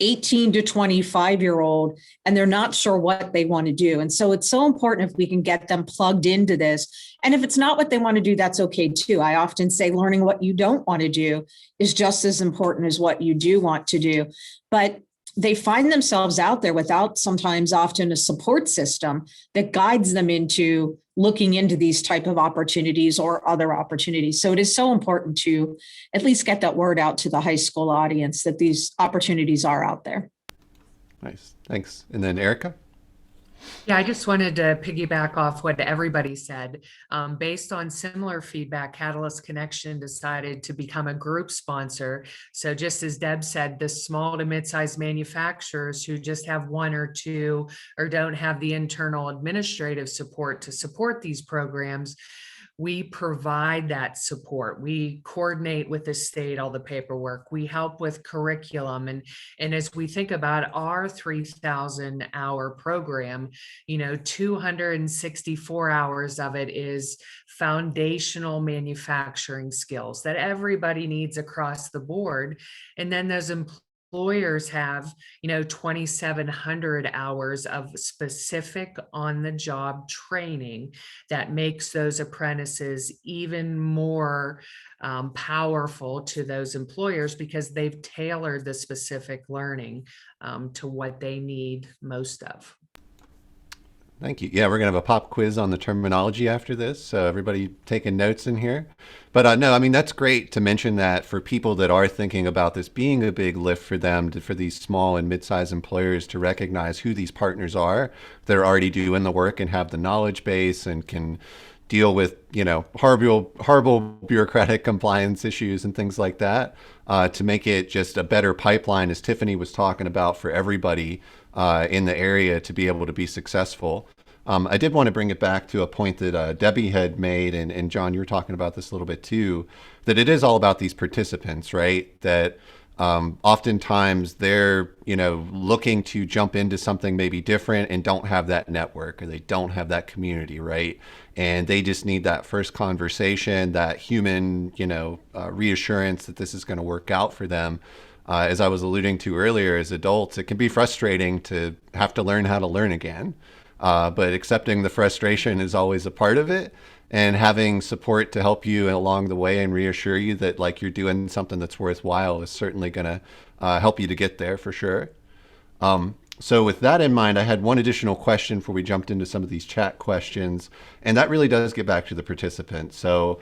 18 to 25-year-old, and they're not sure what they want to do. And so it's so important if we can get them plugged into this. And if it's not what they want to do, that's okay too. I often say learning what you don't want to do is just as important as what you do want to do. But they find themselves out there without sometimes often a support system that guides them into looking into these type of opportunities or other opportunities. So it is so important to at least get that word out to the high school audience that these opportunities are out there. Nice. Thanks. And then Erica? Yeah, I just wanted to piggyback off what everybody said. Based on similar feedback, Catalyst Connection decided to become a group sponsor. So just as Deb said, the small to mid-sized manufacturers who just have 1 or 2 or don't have the internal administrative support to support these programs, we provide that support. We coordinate with the state, all the paperwork. We help with curriculum. And as we think about our 3,000-hour program, 264 hours of it is foundational manufacturing skills that everybody needs across the board. And then those employers have, 2,700 hours of specific on-the-job training that makes those apprentices even more powerful to those employers, because they've tailored the specific learning to what they need most of. Thank you. Yeah, we're going to have a pop quiz on the terminology after this. So everybody taking notes in here. But no, I mean, that's great to mention that for people that are thinking about this being a big lift for them, for these small and mid-sized employers to recognize who these partners are that are already doing the work and have the knowledge base and can deal with, horrible bureaucratic compliance issues and things like that, to make it just a better pipeline, as Tiffany was talking about, for everybody in the area to be able to be successful. I did want to bring it back to a point that Debbie had made, and John, you were talking about this a little bit too, that it is all about these participants, right? That oftentimes they're, looking to jump into something maybe different and don't have that network, or they don't have that community, right? And they just need that first conversation, that human, reassurance that this is going to work out for them. As I was alluding to earlier, as adults, it can be frustrating to have to learn how to learn again. But accepting the frustration is always a part of it, and having support to help you along the way and reassure you that like you're doing something that's worthwhile is certainly going to help you to get there for sure. So with that in mind, I had one additional question before we jumped into some of these chat questions, and that really does get back to the participants. So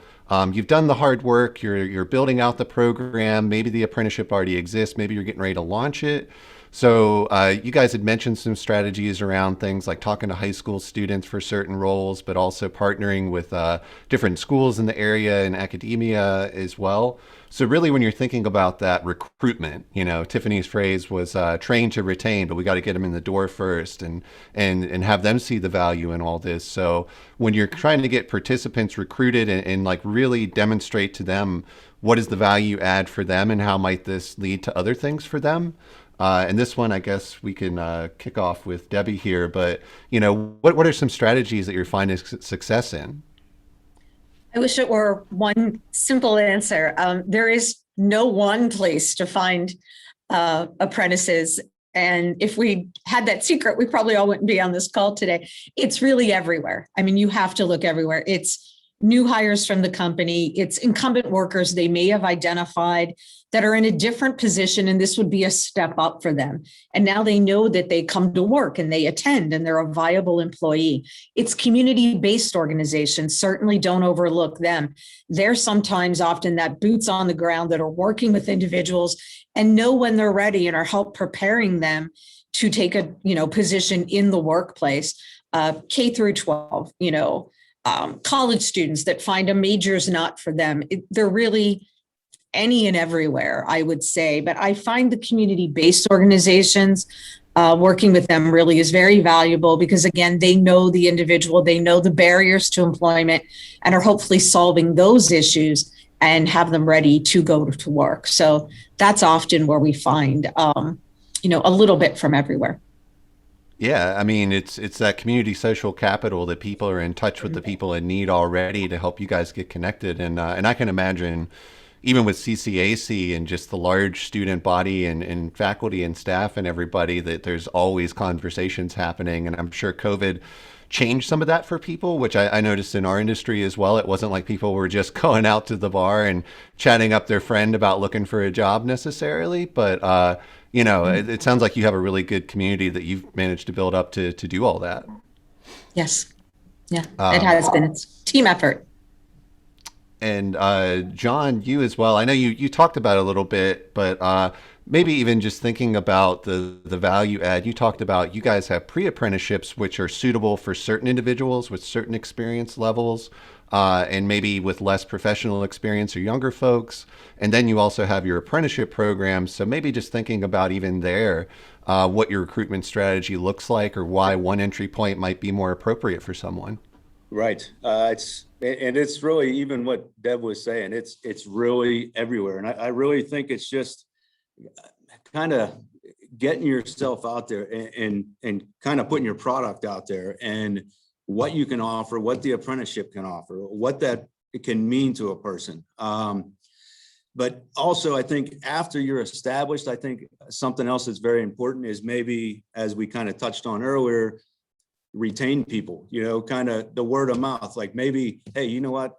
you've done the hard work, you're building out the program, maybe the apprenticeship already exists, maybe you're getting ready to launch it. So you guys had mentioned some strategies around things like talking to high school students for certain roles, but also partnering with different schools in the area and academia as well. So really, when you're thinking about that recruitment, you know, Tiffany's phrase was train to retain, but we got to get them in the door first and have them see the value in all this. So when you're trying to get participants recruited and like really demonstrate to them what is the value add for them and how might this lead to other things for them. And this one, I guess we can kick off with Debbie here, but you know, what are some strategies that you're finding success in? I wish it were one simple answer. There is no one place to find apprentices. And if we had that secret, we probably all wouldn't be on this call today. It's really everywhere. I mean, you have to look everywhere. It's new hires from the company. It's incumbent workers they may have identified that are in a different position, and this would be a step up for them. And now they know that they come to work and they attend and they're a viable employee. It's community-based organizations. Certainly don't overlook them. They're sometimes often that boots on the ground that are working with individuals and know when they're ready and are help preparing them to take a position in the workplace. K through 12, college students that find a major is not for them. They're really any and everywhere, I would say. But I find the community-based organizations, working with them really is very valuable because, again, they know the individual, they know the barriers to employment and are hopefully solving those issues and have them ready to go to work. So that's often where we find, a little bit from everywhere. Yeah, I mean, it's that community social capital that people are in touch with the people in need already to help you guys get connected. And I can imagine even with CCAC and just the large student body and faculty and staff and everybody that there's always conversations happening. And I'm sure COVID changed some of that for people, which I noticed in our industry as well. It wasn't like people were just going out to the bar and chatting up their friend about looking for a job necessarily. But, it sounds like you have a really good community that you've managed to build up to do all that. Yes. Yeah, it has been. It's a team effort. And John, you as well. I know you talked about it a little bit, but maybe even just thinking about the value add. You talked about you guys have pre-apprenticeships, which are suitable for certain individuals with certain experience levels, and maybe with less professional experience or younger folks. And then you also have your apprenticeship programs. So maybe just thinking about even there, what your recruitment strategy looks like or why one entry point might be more appropriate for someone. Right. It's really even what Deb was saying. It's really everywhere. And I really think it's just kind of getting yourself out there and kind of putting your product out there and what you can offer, what the apprenticeship can offer, what that it can mean to a person. But also, I think after you're established, I think something else that's very important is maybe, as we kind of touched on earlier, retain people, kind of the word of mouth, like maybe, hey, you know what,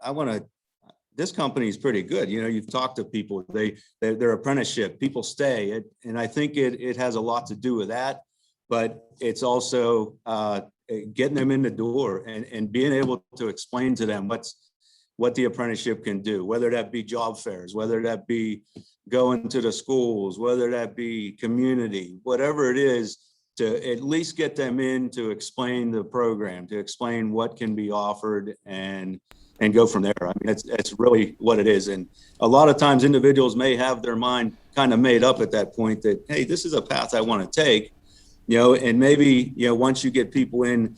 this company is pretty good. You've talked to people, their apprenticeship, people stay. And I think it has a lot to do with that, but it's also getting them in the door and being able to explain to them what the apprenticeship can do, whether that be job fairs, whether that be going to the schools, whether that be community, whatever it is, to at least get them in to explain the program, to explain what can be offered and go from there. I mean, it's really what it is. And a lot of times individuals may have their mind kind of made up at that point that, hey, this is a path I want to take, and maybe, once you get people in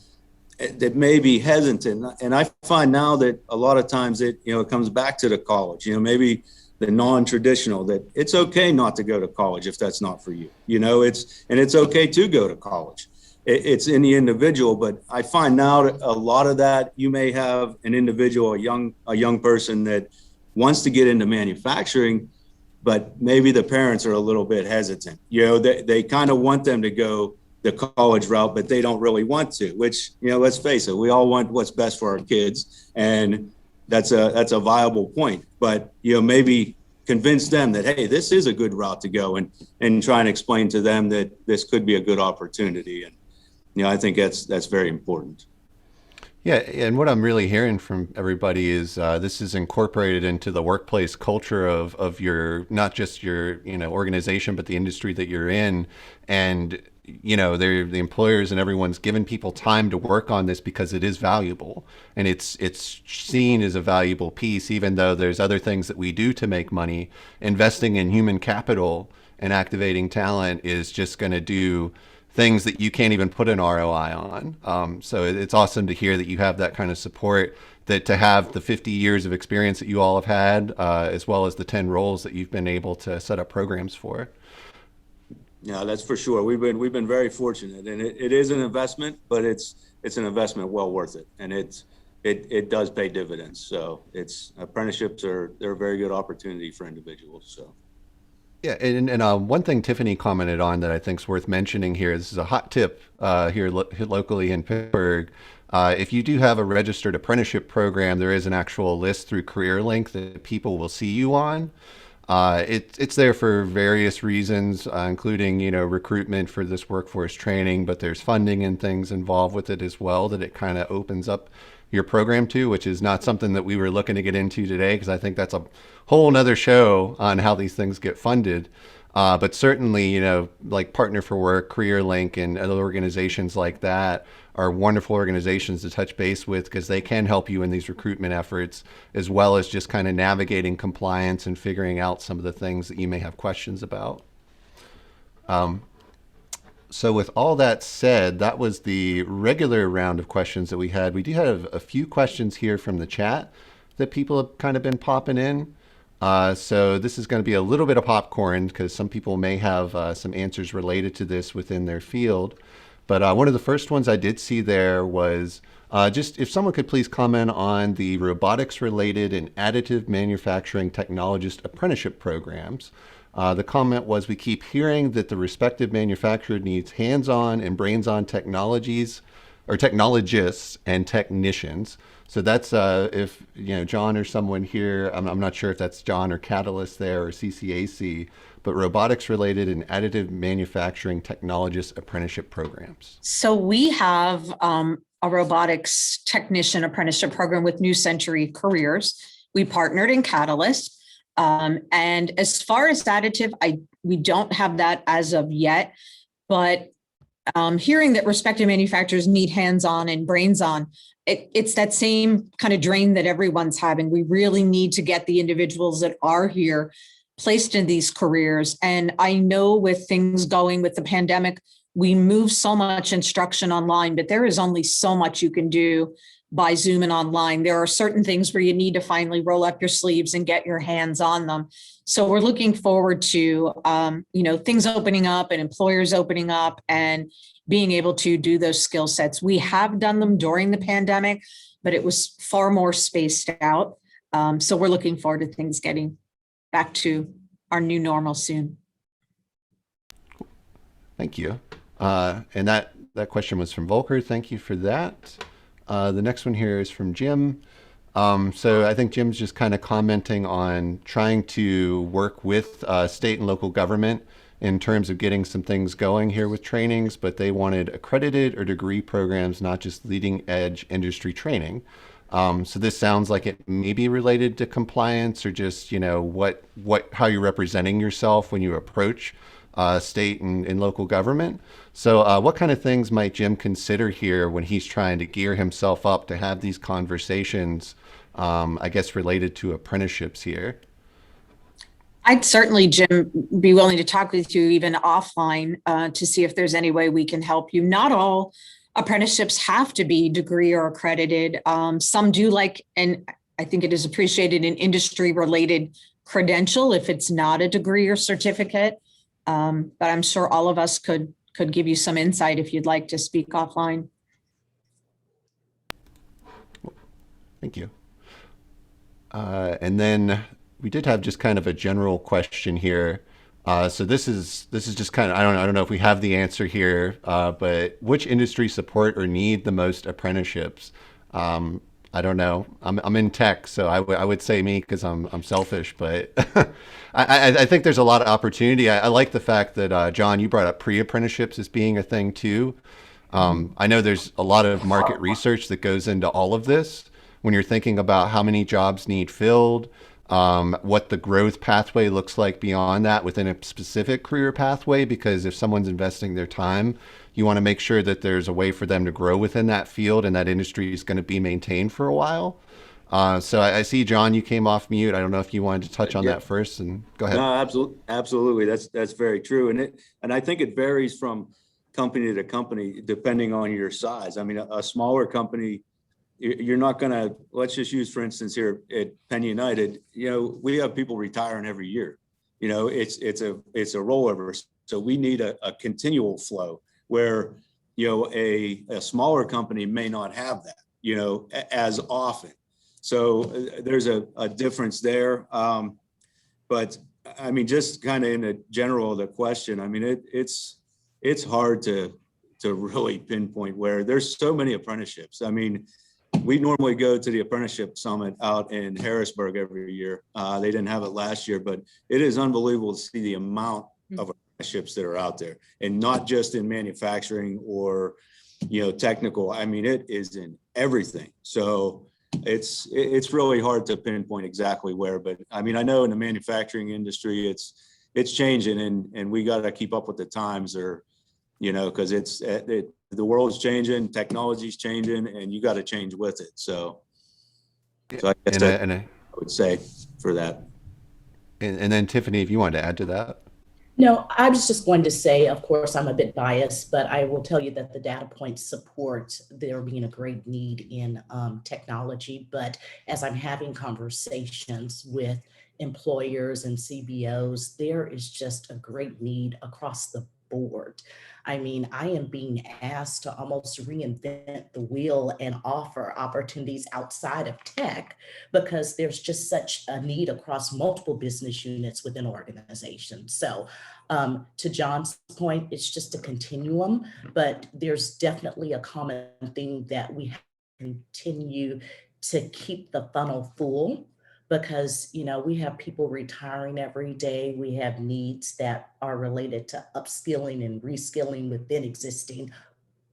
that may be hesitant. And I find now that a lot of times it comes back to the college, maybe the non-traditional, that it's okay not to go to college if that's not for you. It's okay to go to college. It's in the individual, but I find now that a lot of that, you may have an individual, a young person that wants to get into manufacturing, but maybe the parents are a little bit hesitant. They kind of want them to go the college route, but they don't really want to, which, let's face it, we all want what's best for our kids. And that's a viable point. But, maybe convince them that, hey, this is a good route to go, and try and explain to them that this could be a good opportunity. And, I think that's very important. Yeah, and what I'm really hearing from everybody is this is incorporated into the workplace culture of your, not just your, organization, but the industry that you're in. And, the employers and everyone's given people time to work on this because it is valuable, and it's seen as a valuable piece, even though there's other things that we do to make money. Investing in human capital and activating talent is just going to do things that you can't even put an ROI on. So it's awesome to hear that you have that kind of support, that to have the 50 years of experience that you all have had, as well as the 10 roles that you've been able to set up programs for. Yeah, that's for sure. We've been very fortunate, and it is an investment, but it's an investment well worth it, and it does pay dividends. So apprenticeships they're a very good opportunity for individuals. So. Yeah, and one thing Tiffany commented on that I think is worth mentioning here, this is a hot tip here locally in Pittsburgh. If you do have a registered apprenticeship program, there is an actual list through CareerLink that people will see you on. It's there for various reasons, including, recruitment for this workforce training, but there's funding and things involved with it as well that it kind of opens up your program to, which is not something that we were looking to get into today, because I think that's a whole nother show on how these things get funded. But certainly, like Partner for Work, CareerLink, and other organizations like that are wonderful organizations to touch base with, because they can help you in these recruitment efforts, as well as just kind of navigating compliance and figuring out some of the things that you may have questions about. So with all that said, that was the regular round of questions that we had. We do have a few questions here from the chat that people have kind of been popping in. So this is going to be a little bit of popcorn, because some people may have some answers related to this within their field. But one of the first ones I did see there was just if someone could please comment on the robotics related and additive manufacturing technologist apprenticeship programs. The comment was, we keep hearing that the respective manufacturer needs hands-on and brains-on technologies, or technologists and technicians. So that's if, John or someone here, I'm not sure if that's John or Catalyst there or CCAC, but robotics related and additive manufacturing technologist apprenticeship programs. So we have a robotics technician apprenticeship program with New Century Careers. We partnered in Catalyst. And as far as additive, we don't have that as of yet, but hearing that respective manufacturers need hands-on and brains-on, it's that same kind of drain that everyone's having. We really need to get the individuals that are here placed in these careers. And I know with things going with the pandemic, we move so much instruction online, but there is only so much you can do by Zoom and online. There are certain things where you need to finally roll up your sleeves and get your hands on them. So we're looking forward to, things opening up and employers opening up and being able to do those skill sets. We have done them during the pandemic, but it was far more spaced out. So we're looking forward to things getting back to our new normal soon. Thank you. And that question was from Volker. Thank you for that. The next one here is from Jim. So I think Jim's just kind of commenting on trying to work with state and local government in terms of getting some things going here with trainings, but they wanted accredited or degree programs, not just leading edge industry training. So this sounds like it may be related to compliance, or just, how you're representing yourself when you approach state and local government. So what kind of things might Jim consider here when he's trying to gear himself up to have these conversations, I guess, related to apprenticeships here? I'd certainly, Jim, be willing to talk with you even offline to see if there's any way we can help you. Not all apprenticeships have to be degree or accredited. Some do, and I think it is appreciated, an industry related credential if it's not a degree or certificate. But I'm sure all of us could give you some insight if you'd like to speak offline. Thank you. And then we did have just kind of a general question here. So this is just kind of, I don't know if we have the answer here, but which industry support or need the most apprenticeships? I don't know. I'm in tech, so I would say me because I'm selfish, but I think there's a lot of opportunity. I like the fact that John, you brought up pre-apprenticeships as being a thing too. I know there's a lot of market research that goes into all of this when you're thinking about how many jobs need filled, what the growth pathway looks like beyond that within a specific career pathway. Because if someone's investing their time, you want to make sure that there's a way for them to grow within that field and that industry is going to be maintained for a while. So I see, John, you came off mute. I don't know if you wanted to touch on that first, and go ahead. No, absolutely. That's very true. And I think it varies from company to company, depending on your size. I mean, a smaller company, you're not going to, let's just use, for instance, here at Penn United, we have people retiring every year. It's a rollover. So we need a continual flow where, a smaller company may not have that, as often. So there's a difference there. But I mean, just kind of in a general, the question, I mean, it's hard to really pinpoint where there's so many apprenticeships. I mean, we normally go to the apprenticeship summit out in Harrisburg every year. They didn't have it last year, but it is unbelievable to see the amount of apprenticeships that are out there, and not just in manufacturing or, technical. I mean, it is in everything. So it's really hard to pinpoint exactly where, but I mean, I know in the manufacturing industry, it's changing, and we got to keep up with the times, or, because the world's changing, technology's changing, and you got to change with it. So I guess I would say for that. And then Tiffany, if you wanted to add to that. No, I was just going to say, of course, I'm a bit biased, but I will tell you that the data points support there being a great need in technology. But as I'm having conversations with employers and CBOs, there is just a great need across the board. I mean, I am being asked to almost reinvent the wheel and offer opportunities outside of tech, because there's just such a need across multiple business units within organizations. So to John's point, it's just a continuum, but there's definitely a common thing that we have to continue to keep the funnel full, because we have people retiring every day. We have needs that are related to upskilling and reskilling within existing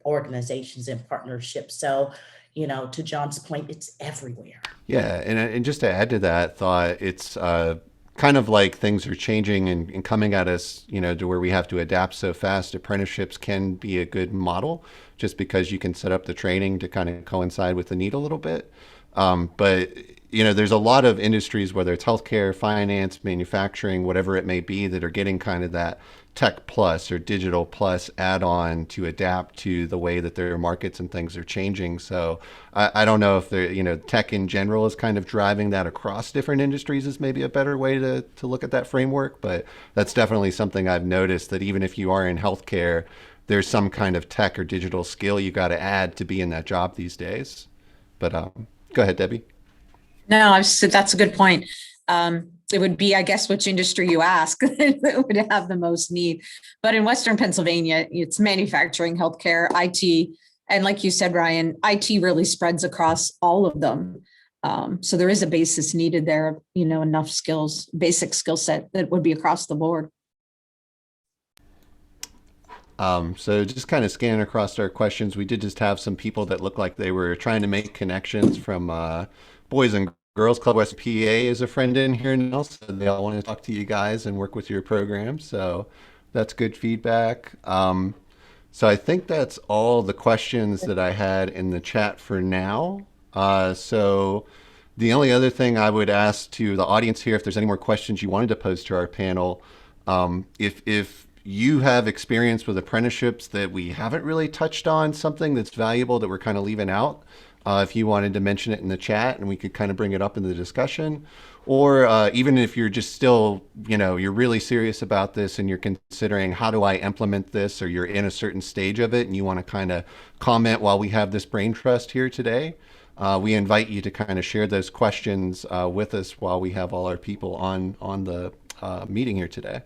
organizations and partnerships. So, to John's point, it's everywhere. Yeah, and just to add to that thought, it's kind of like things are changing and coming at us, to where we have to adapt so fast. Apprenticeships can be a good model, just because you can set up the training to kind of coincide with the need a little bit. But there's a lot of industries, whether it's healthcare, finance, manufacturing, whatever it may be, that are getting kind of that tech plus or digital plus add-on to adapt to the way that their markets and things are changing. So I don't know if tech in general is kind of driving that across different industries is maybe a better way to look at that framework. But that's definitely something I've noticed, that even if you are in healthcare, there's some kind of tech or digital skill you got to add to be in that job these days. But go ahead, Debbie. No, that's a good point. It would be, I guess, which industry you ask that would have the most need. But in Western Pennsylvania, it's manufacturing, healthcare, IT. And like you said, Ryan, IT really spreads across all of them. So there is a basis needed there, enough skills, basic skill set that would be across the board. So just kind of scanning across our questions, we did just have some people that looked like they were trying to make connections from Boys and Girls Club West PA is a friend in here now, so they all want to talk to you guys and work with your program. So that's good feedback. So I think that's all the questions that I had in the chat for now. So the only other thing I would ask to the audience here, if there's any more questions you wanted to pose to our panel, if you have experience with apprenticeships that we haven't really touched on, something that's valuable that we're kind of leaving out, if you wanted to mention it in the chat and we could kind of bring it up in the discussion, or even if you're just still, you're really serious about this and you're considering how do I implement this, or you're in a certain stage of it and you want to kind of comment while we have this brain trust here today, we invite you to kind of share those questions with us while we have all our people on the meeting here today.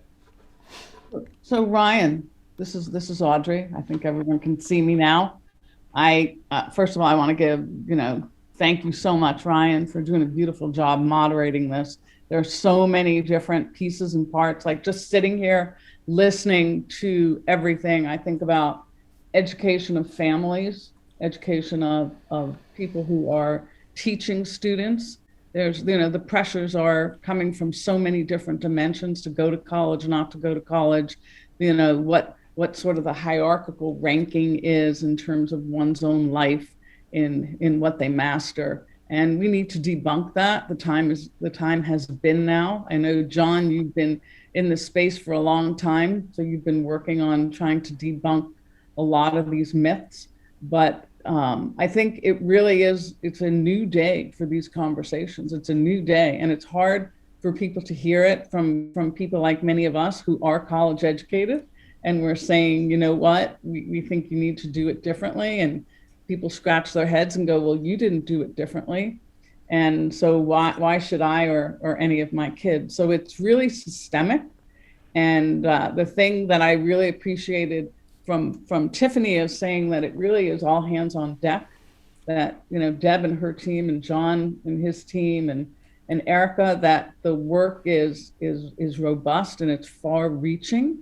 So Ryan, this is Audrey. I think everyone can see me now. First of all, I want to give, Thank you so much, Ryan, for doing a beautiful job moderating this. There are so many different pieces and parts, like just sitting here, listening to everything. I think about education of families, education of people who are teaching students. There's, the pressures are coming from so many different dimensions to go to college, not to go to college, what sort of the hierarchical ranking is in terms of one's own life in what they master. And we need to debunk that. The time has been now. I know, John, you've been in this space for a long time, so you've been working on trying to debunk a lot of these myths. But I think it really is, it's a new day for these conversations. It's a new day, and it's hard for people to hear it from people like many of us who are college educated. And we're saying, you know what, we think you need to do it differently. And people scratch their heads and go, well, you didn't do it differently. And so why should I or any of my kids? So it's really systemic. And the thing that I really appreciated from Tiffany is saying that it really is all hands on deck, that, Deb and her team and John and his team and Erica, that the work is robust and it's far reaching.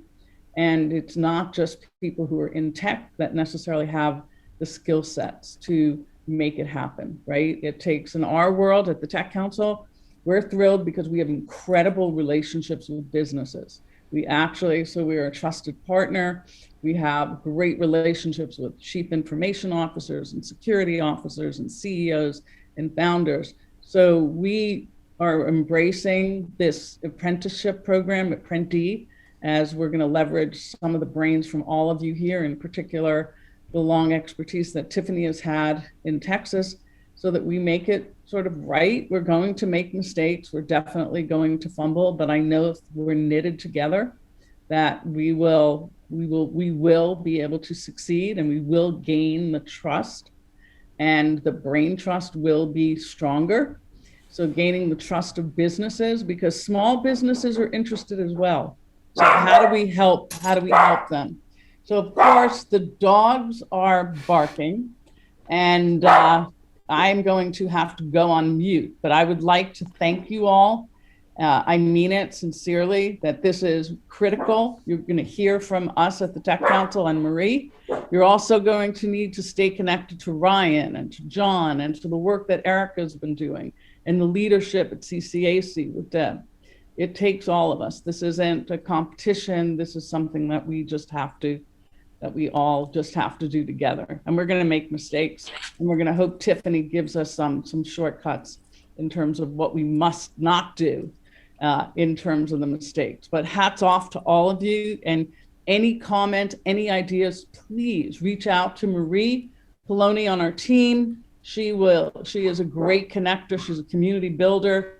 And it's not just people who are in tech that necessarily have the skill sets to make it happen, right? It takes, in our world at the Tech Council, we're thrilled because we have incredible relationships with businesses. So we're a trusted partner. We have great relationships with chief information officers and security officers and CEOs and founders. So we are embracing this apprenticeship program, Apprenti, as we're going to leverage some of the brains from all of you here, in particular, the long expertise that Tiffany has had in Texas, so that we make it sort of right. We're going to make mistakes. We're definitely going to fumble, but I know if we're knitted together, that we will be able to succeed, and we will gain the trust, and the brain trust will be stronger. So gaining the trust of businesses, because small businesses are interested as well. So how do we help them? So of course the dogs are barking, and I'm going to have to go on mute, but I would like to thank you all. I mean it sincerely, that this is critical. You're going to hear from us at the Tech Council and Marie. You're also going to need to stay connected to Ryan and to John and to the work that Erica's been doing and the leadership at CCAC with Deb. It takes all of us. This isn't a competition. This is something that we all just have to do together. And we're going to make mistakes, and we're going to hope Tiffany gives us some shortcuts in terms of what we must not do in terms of the mistakes. But hats off to all of you, and any comment, any ideas, please reach out to Marie Poloni on our team. She is a great connector. She's a community builder.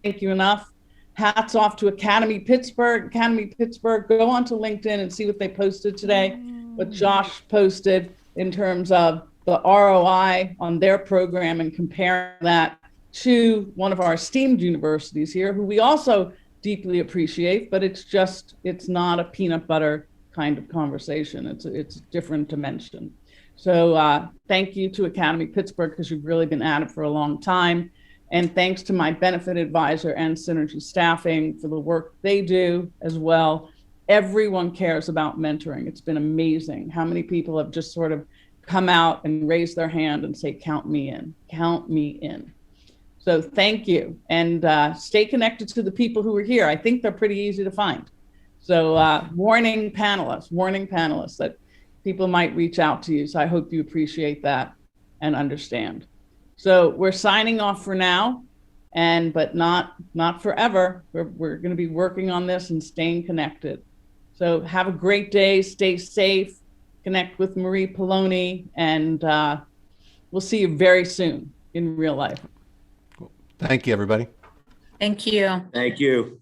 Thank you enough. Hats off to Academy Pittsburgh. Academy Pittsburgh, go onto LinkedIn and see what they posted today, what Josh posted in terms of the ROI on their program, and compare that to one of our esteemed universities here, who we also deeply appreciate, but it's not a peanut butter kind of conversation. It's a different dimension. So thank you to Academy Pittsburgh, because you've really been at it for a long time. And thanks to my benefit advisor and Synergy staffing for the work they do as well. Everyone cares about mentoring. It's been amazing how many people have just sort of come out and raise their hand and say, count me in, count me in. So thank you. And stay connected to the people who are here. I think they're pretty easy to find. So warning panelists that people might reach out to you. So I hope you appreciate that and understand. So we're signing off for now, but not forever. We're going to be working on this and staying connected. So have a great day, stay safe, connect with Marie Poloni, and we'll see you very soon in real life. Thank you, everybody. Thank you. Thank you.